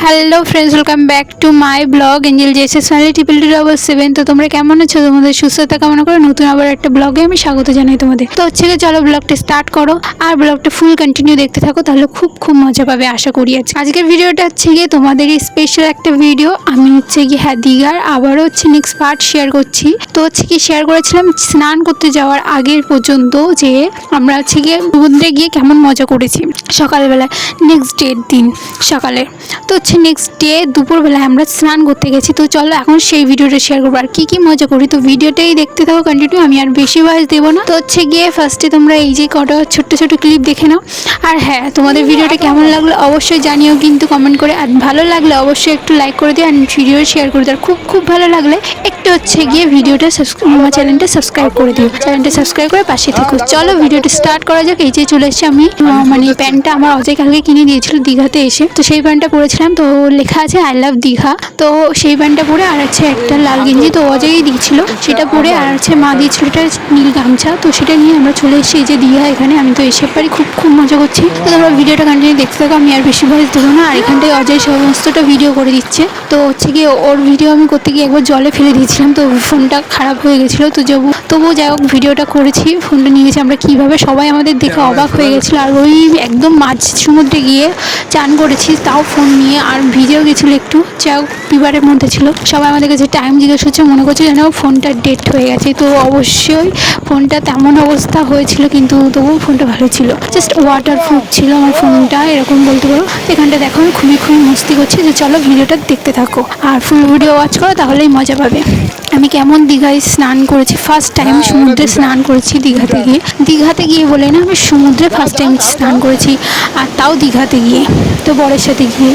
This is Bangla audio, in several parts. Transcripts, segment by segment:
Hello friends, welcome back to my blog angel Jesus family 777। তো তোমরা কেমন আছো? তোমাদের সুস্থতা কামনা করে নতুন আবার একটা ব্লগে আমি স্বাগত জানাই তোমাদের। তো হচ্ছে গিয়ে চলো ব্লগটা স্টার্ট করো আর ব্লগটা ফুল কন্টিনিউ দেখতে থাকো, তাহলে খুব মজা পাবে আশা করি। আজকের ভিডিওটা হচ্ছে গিয়ে তোমাদের স্পেশাল একটা ভিডিও। আমি হচ্ছে গিয়ে দীঘার আবারও হচ্ছে নেক্সট পার্ট শেয়ার করছি। তো হচ্ছে কি শেয়ার করেছিলাম স্নান করতে যাওয়ার আগের পর্যন্ত, যে আমরা হচ্ছে গিয়ে সমুদ্রে গিয়ে কেমন মজা করেছি সকালবেলায়, নেক্সট ডের দিন সকালে। তো হচ্ছে নেক্সট ডে দুপুরবেলায় আমরা স্নান করতে গেছি। তো চলো এখন সেই ভিডিওটা শেয়ার করবো আর কি মজা করি। তো ভিডিওটাই দেখতে থাকো কন্টিনিউ, আমি আর বেশি ভয়েস দেবো না। তো হচ্ছে গিয়ে ফার্স্টে তোমরা এই যে কটা ছোট্ট ক্লিপ দেখে নাও। আর হ্যাঁ, তোমাদের ভিডিওটা কেমন লাগলো অবশ্যই জানিও কিন্তু কমেন্ট করে। আর ভালো লাগলে অবশ্যই একটু লাইক করে দিও আর ভিডিও শেয়ার করে দিও। আর খুব ভালো লাগলে একটু হচ্ছে গিয়ে ভিডিওটা আমার চ্যানেলটা সাবস্ক্রাইব করে দিও, চ্যানেলটা সাবস্ক্রাইব করে পাশে থেকো। চলো ভিডিওটা স্টার্ট করা যাক। এই যে চলে এসেছি আমি, মানে প্যান্টটা আমার অজয় কালকে কিনে দিয়েছিল দীঘাতে এসে। তো সেই প্যান্টটা পরেছিলাম, তো লেখা আছে আই লাভ দীঘা। তো সেই প্যান্টটা পরে আর হচ্ছে একটা লাল গেঞ্জি তো অজয়ই দিয়েছিল, সেটা পরে আর হচ্ছে মা দিয়েছিল এটা নীল গামছা। তো সেটা নিয়ে আমরা চলে এসেছি এই যে দীঘা। এখানে আমি তো এসে পারি খুব মজা করছি। তো তোমরা ভিডিওটা কন্টিনিউ দেখতে থাকো, আমি আর বেশি ভয়েস দেবো না। আর এখানটায় অজয় সমস্তটা ভিডিও করে দিচ্ছে। তো হচ্ছে গিয়ে ওর ভিডিও আমি করতে গিয়ে একবার জলে ফেলে দিয়েছিলাম, তো ফোনটা খারাপ হয়ে গেছিলো। তো তবুও যাই হোক ভিডিওটা করেছি, ফোনটা নিয়ে গেছি আমরা কীভাবে, সবাই আমাদের দেখে অবাক হয়ে গেছিলো। আর ওই একদম মাঝ সমুদ্রে গিয়ে চান করেছি তাও ফোন নিয়ে, আর ভিজেও গেছিলো একটু, যা বিবারের মধ্যে ছিল। সবাই আমাদের কাছে টাইম জিজ্ঞেস করছে, মনে করছে যেন ফোনটা ডেট হয়ে গেছে। তো অবশ্যই ফোনটা তেমন অবস্থা হয়েছিল, কিন্তু তবুও ফোনটা ভালো ছিল, জাস্ট ওয়াটার প্রুফ ছিল আমার ফোনটা, এরকম বলতে পারো। এখানটা দেখো আমি খুবই মস্তি করছি। যে চলো ভিডিওটা দেখতে থাকো আর ফুল ভিডিও ওয়াচ করো, তাহলেই মজা পাবে। আমি কেমন দীঘায় স্নান করেছি, ফার্স্ট টাইম সমুদ্রে স্নান করেছি দীঘাতে গিয়ে বলে না, আমি সমুদ্রে ফার্স্ট টাইম স্নান করেছি, আর তাও দীঘাতে গিয়ে। তো বরের সাথে গিয়ে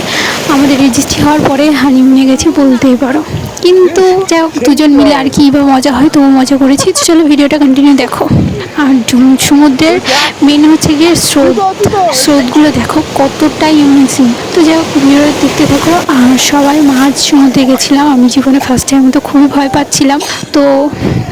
আমাদের রেজিস্ট্রি হওয়ার পরে হানিমুনে গেছি বলতেই পারো। কিন্তু যাই হোক দুজন মিলে আর কি বা মজা হয়, তবু মজা করেছি। চলো ভিডিওটা কন্টিনিউ দেখো। আর সমুদ্রের মেন হচ্ছে গিয়ে স্রোতগুলো দেখো কতটা ইউনিসিং। তো যাই হোক ভিডিওটা দেখতে থাকো। আর সবাই মাঝ সমুদ্রে গেছিলাম, আমি জীবনে ফার্স্ট টাইম, তো খুবই ভয় পাচ্ছিলাম। তো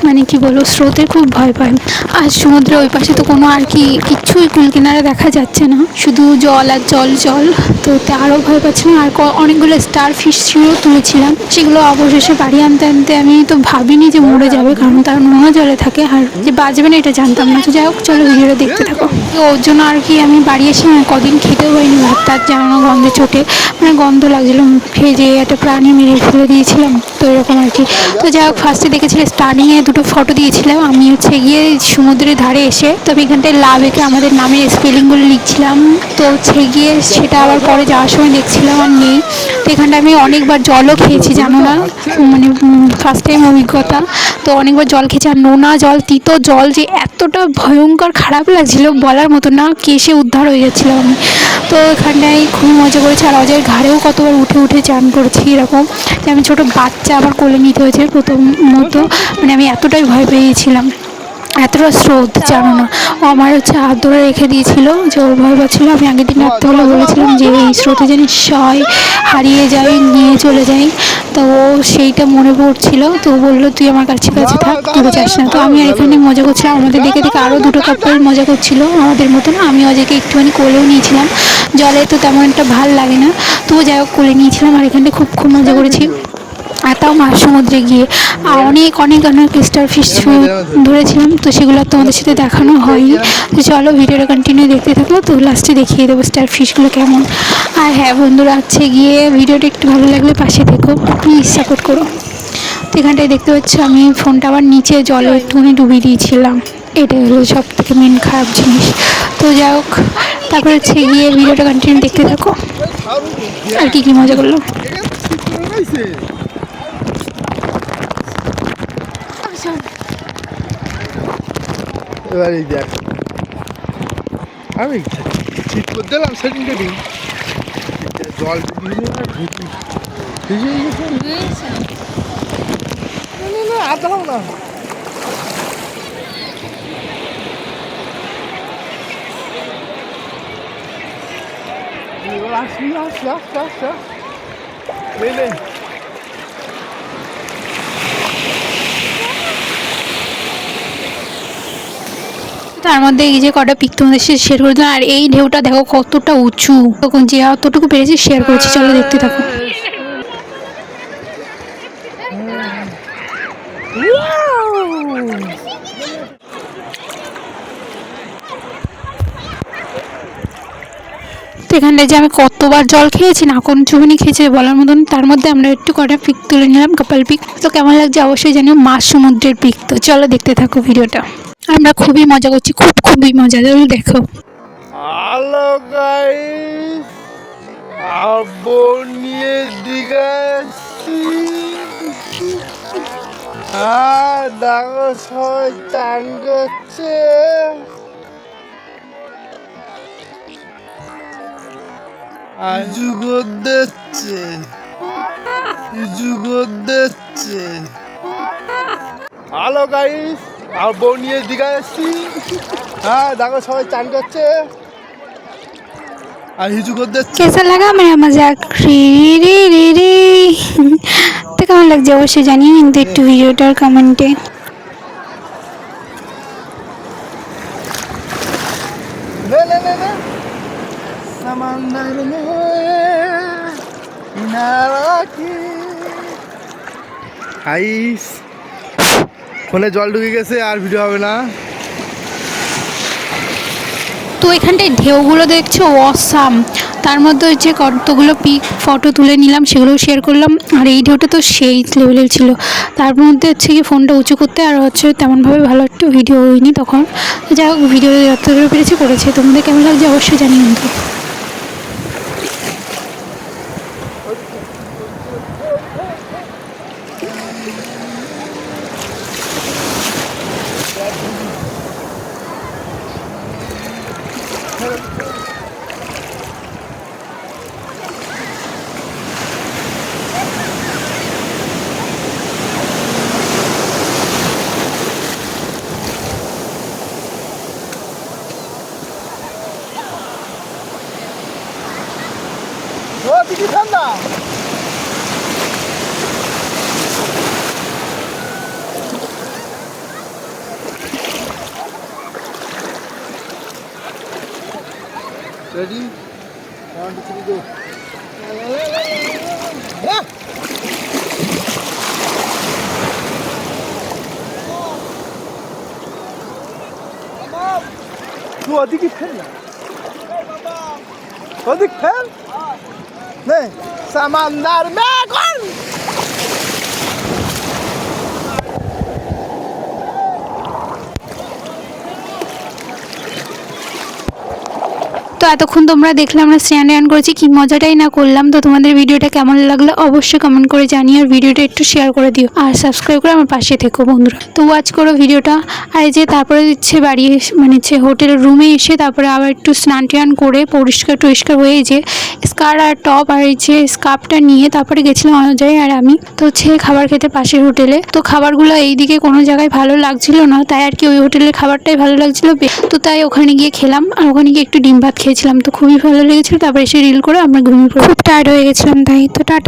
মানে কি বলবো, স্রোতের খুব ভয় পাই। আর সমুদ্রের ওই পাশে তো কোনো আর কি কিচ্ছুই কুল কিনারে দেখা যাচ্ছে না, শুধু জল আর জল। তো আরও ভয় পাচ্ছিলাম। আর অনেকগুলো স্টার ফিশ ছিল, তুলেছিলাম, সেগুলো অবশেষে বাড়ি আনতে আমি তো ভাবিনি যে মরে যাবে, কারণ তার নোনা জলে থাকে, আর যে বাঁচবে না এটা জানতাম না। তো যাই হোক চলো ভিডিওটা দেখতে থাকো। তো ওর জন্য আর কি আমি বাড়ি এসে কদিন খেতেও পারিনি ভাত টাত, জানানো গন্ধে চোটে, মানে গন্ধ লাগছিল মুখে, যে একটা প্রাণী মেরে ফেলে দিয়েছিলাম, তো এরকম আর কি। তো যাই হোক ফার্স্টে দেখেছিলে স্টার্টিংয়ে দুটো ফটো দিয়েছিলাম, আমি হচ্ছে গিয়ে সমুদ্রের ধারে এসে, তো আমি এখানটায় লাভ এঁকে আমাদের নামের স্পেলিংগুলো লিখছিলাম। তো হচ্ছে গিয়ে সেটা আবার পরে যাওয়ার সময় দেখছিলাম আর নেই। তো এখানটা আমি অনেকবার জলও খেয়েছি, জানো না, মানে ফার্স্ট টাইম অভিজ্ঞতা। তো অনেকবার জল খেয়েছি, আর নোনা জল, তিতো জল, যে এতটা ভয়ঙ্কর খারাপ লাগছিল বলার মতো না, কেসে উদ্ধার হয়ে যাচ্ছিলাম আমি। তো এখানটায় খুবই মজা করেছি। আর অজয়ের ঘাড়েও কতবার উঠে চান করেছি, এরকম যে আমি ছোটো বাচ্চা আমার কোলে নিতে হয়েছে প্রথমত, মানে আমি এতটাই ভয় পেয়েছিলাম, এতটা স্রোত, জানো না। ও আমার হচ্ছে হাত ধরে রেখে দিয়েছিল, যে ওর ভয় পাচ্ছিলো। আমি আগের দিন রাত্রেবেলা বলেছিলাম যে এই স্রোতে যেন হারিয়ে যাই, নিয়ে চলে যাই। তো ও সেইটা মনে পড়ছিল, তো ও বললো তুই আমার কাছে থাক, তোকে যাস না। তো আমি আর এখানে মজা করছিলাম, আমাদের দেখে আরও দুটো কাপড় মজা করছিল আমাদের মতন। আমি অজয়কে একটুখানি কোলেও নিয়েছিলাম, জলে তো তেমন একটা ভাল লাগে না, তো যাই হোক কোলে নিয়েছিলাম। আর এখানে খুব মজা করেছি, আর তাও মাঝ সমুদ্রে গিয়ে। আর অনেক স্টার ফিশ ধরেছিলাম, তো সেগুলো তোমাদের সাথে দেখানো হয়নি। তো চলো ভিডিওটা কন্টিনিউ দেখতে থাকো, তো লাস্টে দেখিয়ে দেবো স্টার ফিশগুলো কেমন। আর হ্যাঁ বন্ধুরা, আছে গিয়ে ভিডিওটা একটু ভালো লাগলে পাশে দেখো, প্লিজ সাপোর্ট করো। তো এখানটায় দেখতে পাচ্ছি আমি ফোনটা আবার নিচে জলে একটুখানি ডুবিয়ে দিয়েছিলাম, এটাই হলো সব থেকে মেন খারাপ জিনিস। তো যাই হোক তারপরে হচ্ছে গিয়ে ভিডিওটা কন্টিনিউ দেখতে থাকো আর কি মজা করলো। এবারে দেখ, আমি ঠিক করে দিলাম সেদিনকে দিন জল আদাও না, আসি তার মধ্যে এই যে কটা পিক তোমাদের সাথে শেয়ার করে দিলাম। আর এই ঢেউটা দেখো কতটা উঁচু, তখন যে অতটুকু পেরেছি শেয়ার করেছি, চলো দেখতে থাকো। তো এখানটায় যে আমি কতবার জল খেয়েছি না, কোন চুবনি খেয়েছে বলার মতন। তার মধ্যে আমরা একটু কটা পিক তুলে নিলাম, কাপাল পিক। তো কেমন লাগছে অবশ্যই জানিও, মাছ সমুদ্রের পিক। তো চলো দেখতে থাকো ভিডিওটা। আমরা খুবই মজা করছি, খুবই মজা, দেখো। হ্যালো গাইস, আবার নিয়ে দিকে এসছি। দেখো সবাই চান করছে। যুগত দিচ্ছে, যুগত দিচ্ছে। হ্যালো গাইস, আবার নিয়ে দিকে এসছি। দেখো সবাই চান করছে আর হিজু করতে। कैसा लगा मेरा मजाक? री री री री। তো কেমন লাগছে অবশ্যই জানিয়ে কিন্তু একটু ভিডিওটার কমেন্টে। ले समंदर में किनारा की। গাইস ফোনে জল ঢুকে গেছে, আর ভিডিও হবে না। তো এখানটায় ঢেউগুলো দেখছো অসাম। তার মধ্যে হচ্ছে কতগুলো পিক ফটো তুলে নিলাম, সেগুলোও শেয়ার করলাম। আর এই ঢেউটা তো সেই লেভেলের ছিল। তার মধ্যে হচ্ছে কি ফোনটা উঁচু করতে আর হচ্ছে তেমনভাবে ভালো একটা ভিডিও হয়নি তখন। যাই হোক, ভিডিও যতদূর পেরেছি করেছে। তোমাদের কেমন লাগছে অবশ্যই জানিয়ে কিন্তু। ও দিদি ঠান্ডা। Ready? 1, 2, 3, go. Yeah. तू अधिक ही फैल ना, अधिक फैल नहीं समंदर में कौन। তো এতক্ষণ তোমরা দেখলে আমরা স্ট্যান্ড করেছি, কি মজাটাই না করলাম। তো তোমাদের ভিডিওটা কেমন লাগলো অবশ্যই কমেন্ট করে জানিও, আর ভিডিওটা একটু শেয়ার করে দিও, আর সাবস্ক্রাইব করে আমার পাশে থেকো বন্ধুরা। তো ওয়াচ করো ভিডিওটা। আর এই যে তারপরে হচ্ছে বাড়ি মানে হচ্ছে হোটেলের রুমে এসে তারপরে আবার একটু স্নান করে পরিষ্কার হয়ে যে স্কার্ট আর টপ আর এই যে স্কার্ফটা নিয়ে তারপরে গেছিলাম অনুযায়ী আর আমি। তো হচ্ছে খাবার খেতে পাশের হোটেলে। তো খাবারগুলো এইদিকে কোনো জায়গায় ভালো লাগছিল না, তাই আর কি ওই হোটেলের খাবারটাই ভালো লাগছিল। তো তাই ওখানে গিয়ে খেলাম, আর ওখানে গিয়ে একটু ডিম ভাত খেয়েছিলাম। তো খুবই ভালো লেগেছিল। তারপরে এসে রিল করে আমরা ঘুমিয়ে পড়ি, খুব টায়ার্ড হয়ে গেছিলাম তাই। তো টাটা।